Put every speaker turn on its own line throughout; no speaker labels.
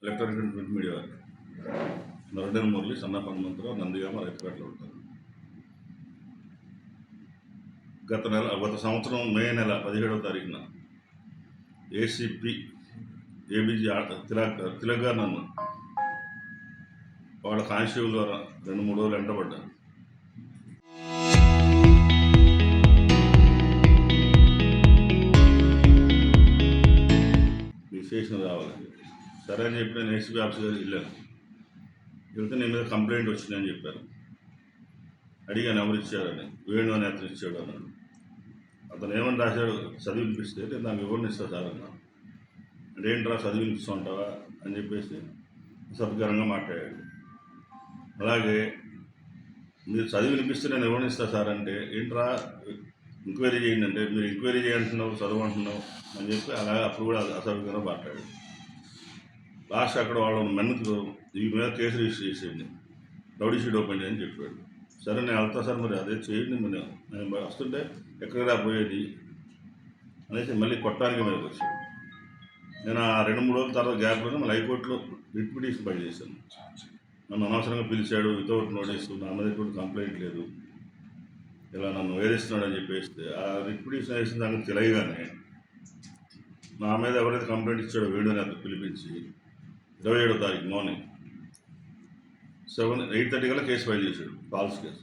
Electronic and print media వారికి నరడన్ మురళి సన్న హనుమంతరావు నందిగామ రైతుపేటలో ఉంటారు. గత సంవత్సరం మే నెల 17వ తారీఖున ఏసీపీ ఏబీజీ తిలక్ గారు నన్ను వాళ్ళ కానిస్టేబుల్ ద్వారా 2-3 రోజులు వెంటబడ్డాను. మీ స్టేషన్ రావాలని సరే అని చెప్పి నేను ఏసీపీ ఆఫీస్ గారికి వెళ్ళాను. వెళ్తే నేను మీద కంప్లైంట్ వచ్చిందని చెప్పారు. అడిగాను ఎవరు ఇచ్చారని. వేణు అని అతను ఇచ్చాడు అన్నాడు. అతను ఏమని రాశాడు చదివినిపిస్తే నాకు వివరణ ఇస్తా సార్ అన్నా. అంటే ఏంట్రా చదివినిపిస్తూ ఉంటావా అని చెప్పేసి సద్గరంగా మాట్లాడాడు. అలాగే మీరు చదివినిపిస్తే నేను వివరణ ఇస్తా సార్ అంటే ఏంట్రా ఎంక్వైరీ చేయండి అంటే మీరు ఎంక్వైరీ చేయంటున్నావు చదువు అంటున్నావు అని చెప్పి అలాగే అప్పుడు కూడా అసభ్యంగా మాట్లాడాడు. లాస్ట్ అక్కడ వాళ్ళ మెన్నుకు ఈ మీద కేసు రిజిస్టర్ చేసేయండి, రౌడీ షీట్ ఓపెన్ చేయని చెప్పాడు. సరే నేను వెళ్తా సార్ మరి అదే చేయండి, మరి నేను వస్తుంటే ఎక్కడికి పోయేది అనేసి మళ్ళీ కొట్టడానికి మీదకి వచ్చాడు. నేను ఆ 2-3 రోజుల తర్వాత గ్యాప్లోనే మళ్ళీ హైకోర్టులో రిట్ పిటిషన్ ఫైల్ చేశాను. నన్ను అనవసరంగా పిలిచాడు, వితౌట్ నోటీసు, నా మీద ఎటువంటి కంప్లైంట్ లేదు, ఇలా నన్ను వేధిస్తున్నాడు అని చెప్పేస్తే ఆ రిట్ పిటిషన్ వేసిన దానికి తెలియగానే నా మీద ఎవరైతే కంప్లైంట్ ఇచ్చాడో వేణు అని అతను పిలిపించి 27వ తారీఖు మార్నింగ్ 8:30 కల్లా కేసు ఫైల్ చేశాడు, ఫాల్స్ కేసు.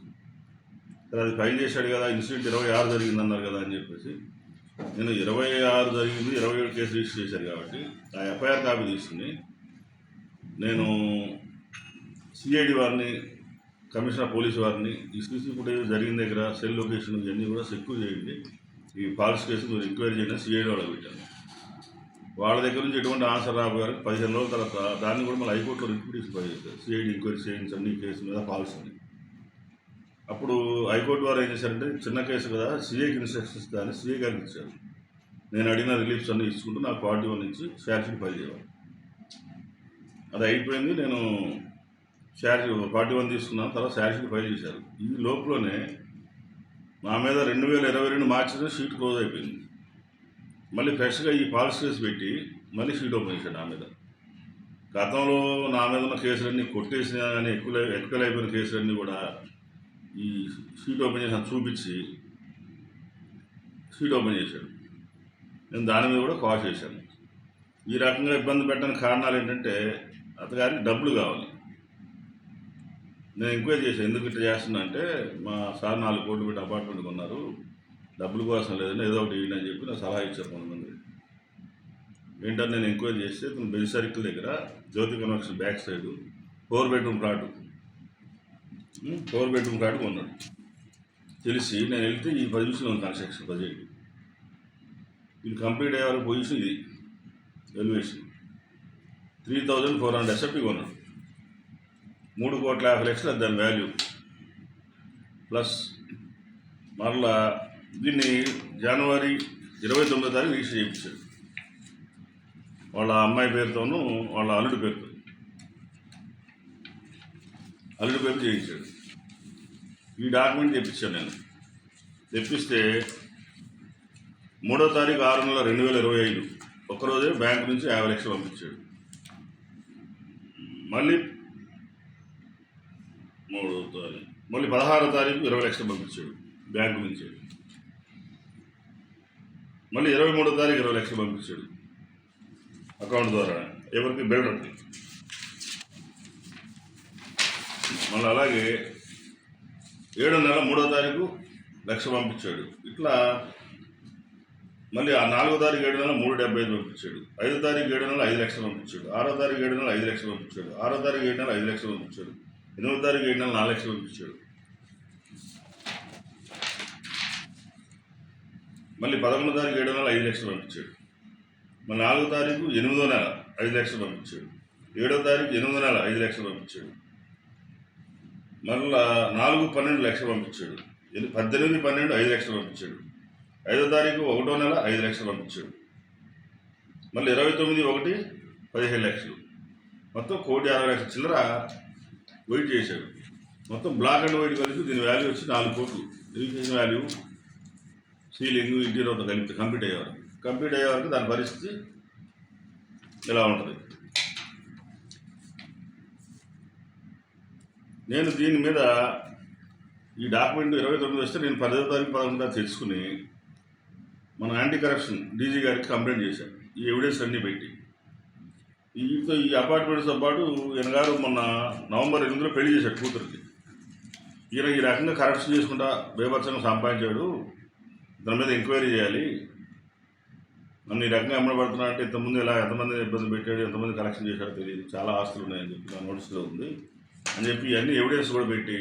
సరే అది ఫైల్ చేశాడు కదా, ఇన్సిడెంట్ 26 జరిగిందన్నారు కదా అని చెప్పేసి నేను 26 జరిగింది 27 కేసు రిజిస్టర్ చేశారు కాబట్టి ఆ ఎఫ్ఐఆర్ కాపీ తీసుకుని నేను సిఐడి వారిని, కమిషనర్ పోలీసు వారిని ఈ సీసీ ఫుటేజ్ జరిగిన దగ్గర సెల్ లొకేషన్ ఇవన్నీ కూడా సెక్యూర్ చేయండి, ఈ ఫాల్స్ కేసు మీరు ఎంక్వైరీ చేయండి సిఐడి వాళ్ళకి పెట్టాను. వాళ్ళ దగ్గర నుంచి ఎటువంటి ఆన్సర్ రాబోయారు. 15 రోజుల తర్వాత దాన్ని కూడా మళ్ళీ హైకోర్టులో రిట్ పిటిషన్ ఫైల్ చేశారు, సిఐడి ఎంక్వైరీ చేయించండి ఈ కేసు మీద ఫాల్స్ అని. అప్పుడు హైకోర్టు వారు ఏం చేశారంటే చిన్న కేసు కదా సిఐకి ఇన్స్ట్రక్షన్స్ కానీ సిఐ గారికి ఇచ్చారు. నేను అడిగిన రిలీఫ్స్ అన్నీ ఇచ్చుకుంటూ నాకు 41 నుంచి ఛార్జ్షీట్ ఫైల్ చేయాలి. అది అయిపోయింది. నేను 41 తీసుకున్నాను, తర్వాత ఛార్జ్షీట్ ఫైల్ చేశారు. ఈ లోపులోనే నా మీద 2022 మార్చిలో షీట్ క్లోజ్ అయిపోయింది. మళ్ళీ ఫ్రెష్గా ఈ ఫాల్స్ కేసు పెట్టి మళ్ళీ షీట్ ఓపెన్ చేశాడు నా మీద. గతంలో నా మీద ఉన్న కేసులన్నీ కొట్టేసినా కానీ ఎక్కువ అయిపోయిన కేసులన్నీ కూడా ఈ షీట్ ఓపెన్ చేసిన చూపించి షీట్ ఓపెన్ చేశాడు. నేను దాని మీద కూడా కాల్ చేశాను. ఈ రకంగా ఇబ్బంది పెట్టడానికి కారణాలు ఏంటంటే అతగారికి డబ్బులు కావాలి. నేను ఎంక్వైరీ చేశాను, ఎందుకు ఇట్లా చేస్తున్నా అంటే మా సార్ 4 కోట్లు పెట్టి అపార్ట్మెంట్ కొన్నారు, డబ్బుల కోసం లేదని ఏదో ఒకటి ఇవ్వండి అని చెప్పి నాకు సలహా ఇచ్చారు కొంతమంది. ఏంటంటే నేను ఎంక్వైరీ చేస్తే తను బెల్ సర్కిల్ దగ్గర Jyothi convention back side 4 bedroom flat కొన్నాడు. తెలిసి నేను వెళ్తే ఈ పొజిషన్ ఉంది కన్స్ట్రక్షన్ బడ్జెట్, ఇది కంప్లీట్ అయ్యే వరకు పొజిషన్ ఇది ఎలివేషన్ 3,400 ఎస్ఎఫ్టీ కొన్నాడు. 3,50,00,000 దాని వాల్యూ. ప్లస్ మరలా దీన్ని జనవరి 29వ తారీఖు రిజిస్టర్ చేయించాడు వాళ్ళ అమ్మాయి పేరుతోనూ వాళ్ళ అల్లుడి పేరుతో చేయించాడు. ఈ డాక్యుమెంట్ తెప్పించాను నేను. తెప్పిస్తే 3వ తారీఖు 6 నెల 2025 ఒక్కరోజే బ్యాంకు నుంచి 50 లక్షలు పంపించాడు. మళ్ళీ 16వ తారీఖు 20 లక్షలు పంపించాడు బ్యాంకు నుంచి. మళ్ళీ 23వ తారీఖు 20 లక్షలు పంపించాడు అకౌంట్ ద్వారా, ఎవరికి బిల్డర్కి. మళ్ళీ అలాగే 7వ నెల 3వ తారీఖు 1 లక్ష పంపించాడు. ఇట్లా మళ్ళీ ఆ 4వ తారీఖు 7వ నెల 3,75,000 పంపించాడు. 5వ తారీఖు 7వ నెల 5 లక్షలు పంపించాడు. 6వ తారీఖు 7వ నెల 5 లక్షలు పంపించాడు. 6వ తారీఖు 7వ నెల 5 లక్షలు పంపించాడు. 8వ తారీఖు 7వ నెల 4 లక్షలు పంపించాడు. మళ్ళీ 11వ తారీఖు 7వ నెల 5 లక్షలు పంపించాడు. మళ్ళీ 4వ తారీఖు 8వ నెల 5 లక్షలు పంపించాడు. 7వ తారీఖు 8వ నెల 5 లక్షలు పంపించాడు. మళ్ళీ 4/12 లక్షలు పంపించాడు. 18/12 5 లక్షలు పంపించాడు. 5వ తారీఖు 1వ నెల 5 లక్షలు పంపించాడు. మళ్ళీ 29/1 15 లక్షలు, మొత్తం 1,60,00,000 చిల్లర వెయిట్ చేశాడు. మొత్తం బ్లాక్ అండ్ వైట్ కలిపి దీని వాల్యూ వచ్చి 4 కోట్లు. రిజిస్ట్రేషన్ వాల్యూ, సీలింగ్, ఇంటీరియర్ కలిపి కంప్లీట్ అయ్యేవారు దాని పరిస్థితి ఇలా ఉంటుంది. నేను దీని మీద ఈ డాక్యుమెంట్ 29 వస్తే నేను 10వ తారీఖు 11 తెలుసుకుని మన యాంటీ కరప్షన్ డీజీ గారికి కంప్లైంట్ చేశాను ఈ ఎవిడెన్స్ అన్నీ పెట్టి. ఈ అపార్ట్మెంట్స్తో పాటు ఈయన గారు మొన్న నవంబర్ 8లో పెళ్లి చేశాడు కూతురికి. ఈయన ఈ రకంగా కరప్షన్ చేసుకుంటా బేభత్సంగా సంపాదించాడు, దాని మీద ఎంక్వైరీ చేయాలి, నన్ను ఈ రకంగా అమ్మబడుతున్నా అంటే ఇంతకుముందు ఇలా ఎంతమంది ఇబ్బంది పెట్టాడు, ఎంతమంది కలెక్షన్ చేశాడో తెలియదు, చాలా ఆస్తులు ఉన్నాయని చెప్పి నా నోటీస్లో ఉంది అని చెప్పి అన్ని ఎవిడెన్స్ కూడా పెట్టి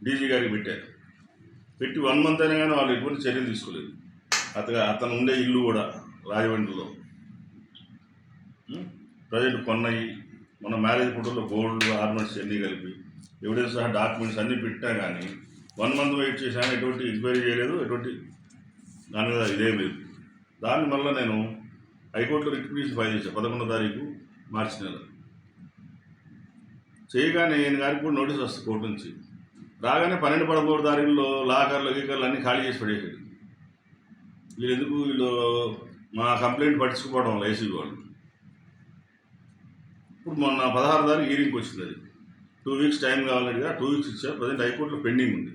డీజీ గారికి పెట్టారు. పెట్టి 1 month అయినా కానీ వాళ్ళు ఎటువంటి చర్యలు తీసుకోలేదు. అతను ఉండే ఇల్లు కూడా రాజమండ్రిలో ప్రజెంట్ కొన్నవి మన మ్యారేజ్ ఫోటోలో గోల్డ్ ఆర్నమెంట్స్ అన్నీ కలిపి ఎవిడెన్స్ సహా డాక్యుమెంట్స్ అన్నీ పెట్టా కానీ 1 month వెయిట్ చేశాను, ఎటువంటి ఎంక్వైరీ చేయలేదు, ఎటువంటి దాని మీద ఇదేం లేదు. దాని వల్ల నేను హైకోర్టులో రిట్ పిటిషన్ ఫైల్ చేశాను 11వ తారీఖు మార్చి నెల. చేయగానే నేను గారికి కూడా నోటీస్ వస్తుంది కోర్టు నుంచి. రాగానే 12-13 తారీఖుల్లో లాకర్లు గీకర్లు అన్నీ ఖాళీ చేసి పడేసాడు. వీళ్ళు మా కంప్లైంట్ పట్టించుకోవడం వల్ల ఏసీ వాళ్ళు. ఇప్పుడు మొన్న 16వ తారీఖు హీరింగ్కి వచ్చింది. అది 2 weeks టైం కావాలడిగా 2 weeks ఇచ్చారు. ప్రజెంట్ హైకోర్టులో పెండింగ్ ఉంది.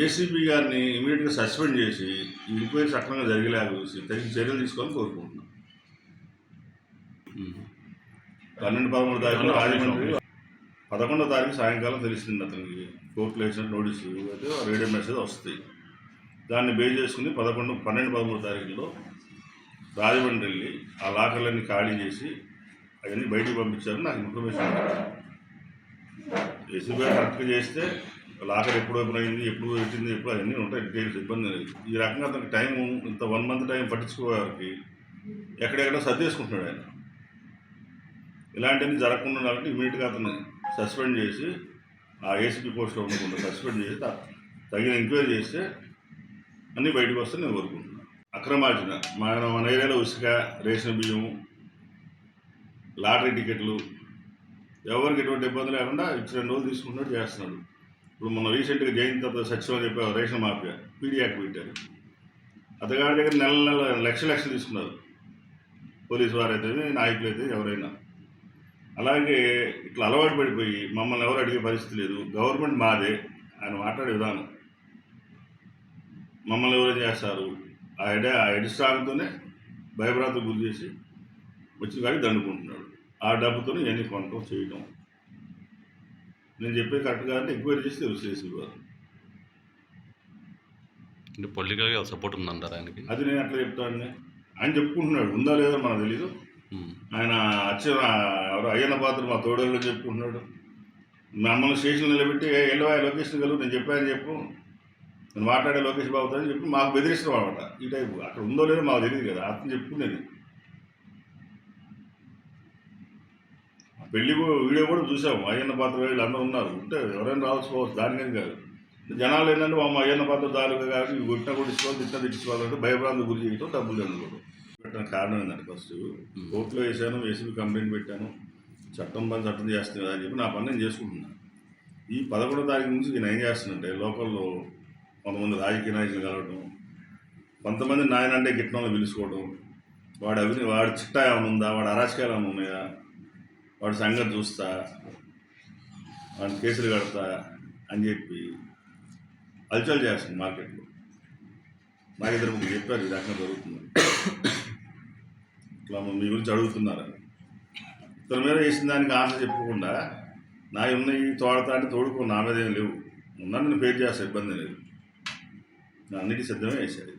ఏసీబీ గారిని ఇమీడియట్గా సస్పెండ్ చేసి ఈ ఎంక్వైరీ సక్రమంగా జరిగేలాగా చూసి తగిన చర్యలు తీసుకోవాలని కోరుకుంటున్నాను. 12-13 తారీఖులో రాజమండ్రి 11వ తారీఖు సాయంకాలం తెలిసింది అతనికి కోర్టులో వేసిన నోటీసు అయితే రేడియో మెసేజ్ వస్తాయి. దాన్ని బేస్ చేసుకుని 12-13 తారీఖుల్లో రాజమండ్రి వెళ్ళి ఆ లాకర్లన్నీ ఖాళీ చేసి అవన్నీ బయటికి పంపించారని నాకు ఇన్ఫర్మేషన్. ఏసీబీ కరెక్ట్గా చేస్తే లాకర్ ఎప్పుడు ఓపెన్ అయింది, ఎప్పుడు పెట్టింది, ఎప్పుడు అవన్నీ ఉంటాయి డీటెయిల్స్, ఇబ్బంది లేదు. ఈ రకంగా అతనికి టైం ఇంత 1 month టైం పట్టించుకోవడానికి ఎక్కడెక్కడ సర్దేసుకుంటున్నాడు ఆయన. ఇలాంటివన్నీ జరగకుండా ఉండాలంటే ఇమీడియట్గా అతన్ని సస్పెండ్ చేసి ఆ ఏసీపీ పోస్ట్లో ఉండకుండా సస్పెండ్ చేసి తగిన ఎంక్వైరీ చేస్తే అన్నీ బయటకు వస్తే నేను కోరుకుంటున్నాను. అక్రమార్జన మన ఏరియాలో ఉసుక, రేషన్ బియ్యం, లాటరీ టికెట్లు ఎవరికి ఎటువంటి ఇబ్బంది లేకుండా ఇచ్చి 2 రోజులు తీసుకుంటున్నట్టు చేస్తున్నాడు. ఇప్పుడు మన రీసెంట్గా జయంతి సత్యం అని చెప్పి రేషన్ మాఫియా పీడీ యాక్ట్ పెట్టారు. అతగాడి దగ్గర నెల లక్షలు తీసుకున్నారు పోలీసు వారైతే, నాయకులు అయితే, ఎవరైనా. అలాగే ఇట్లా అలవాటు పడిపోయి మమ్మల్ని ఎవరు అడిగే పరిస్థితి లేదు, గవర్నమెంట్ మాదే ఆయన మాట్లాడే విధానం, మమ్మల్ని ఎవరు చేస్తారు, ఆ హెడ్ స్టాక్తోనే భయభ్రాంతులు గురి చేసి వచ్చిన కాడికి దండుకుంటున్నాడు. ఆ డబ్బుతో ఇవన్నీ కొనటం చేయటం. నేను చెప్పేది కరెక్ట్గా అంటే ఎంక్వైరీ చేసి తెలుసు వారు.
అంటే పొలిటికల్గా సపోర్ట్ ఉందంటారా ఆయనకి?
అది నేను అట్లా చెప్తాను. ఆయన చెప్పుకుంటున్నాడు, ఉందా లేదో మనకు తెలీదు. ఆయన ఎవరు అయ్యన్న పాత్ర మా తోడల్లో చెప్పుకుంటున్నాడు. మమ్మల్ని స్టేషన్లో నిలబెట్టి వెళ్ళవా లొకేషన్ కలుగు, నేను చెప్పాను చెప్పు, నేను మాట్లాడే లొకేషన్ బాగుతుందని చెప్పి మాకు బెదిరిస్తున్నాం అనమాట. ఈ టైపు అక్కడ ఉందో లేదో మాకు తెలియదు కదా, అతను చెప్పుకునేది. పెళ్లి వీడియో కూడా చూసాము, అయ్యన్న పాత్ర వీళ్ళు అందరూ ఉన్నారు, ఉంటే ఎవరైనా రావచ్చు, దానికేం కాదు. జనాలు ఏంటంటే మా అయ్యన్న పాత్ర దారుగా కాబట్టి గుట్టిన కొట్టించుకోవాలి, తిట్టించుకోవాలంటే భయభ్రాంతి గురి చేయడం, డబ్బులు అనుకోవడం. పెట్టిన కారణం ఏంటంటే ఫస్ట్ కోర్టులో వేసాను, ఏసీబీ కంప్లైంట్ పెట్టాను, చట్టం చేస్తుంది కదా అని చెప్పి నా పని నేను చేసుకుంటున్నాను. ఈ 11వ తారీఖు నుంచి నేను ఏం చేస్తానంటే లోకల్లో కొంతమంది రాజకీయ నాయకులు కలవడం, కొంతమంది నాయన అంటే గిట్నంలో పిలుచుకోవడం, వాడి చిట్టా ఏమైనా ఉందా, వాడి అరాచకాలు ఏమైనా ఉన్నాయా, వాడి సంగతి చూస్తా, వాడిని కేసులు కడతా అని చెప్పి అల్చల్ చేస్తుంది మార్కెట్లో. నాకు 2-3 చెప్పారు ఈ రకంగా జరుగుతుంది, ఇట్లా మీ గురించి అడుగుతున్నారని. ఇతని మీద వేసిన దానికి ఆన్సర్ చెప్పకుండా నా ఉన్నాయి తోడతా అంటే తోడుకో, నా మీద ఏం లేవు, ఉన్నా నేను పేరు చేస్తా, ఇబ్బంది లేదు, నా అన్నిటికీ సిద్ధమే వేసాడు.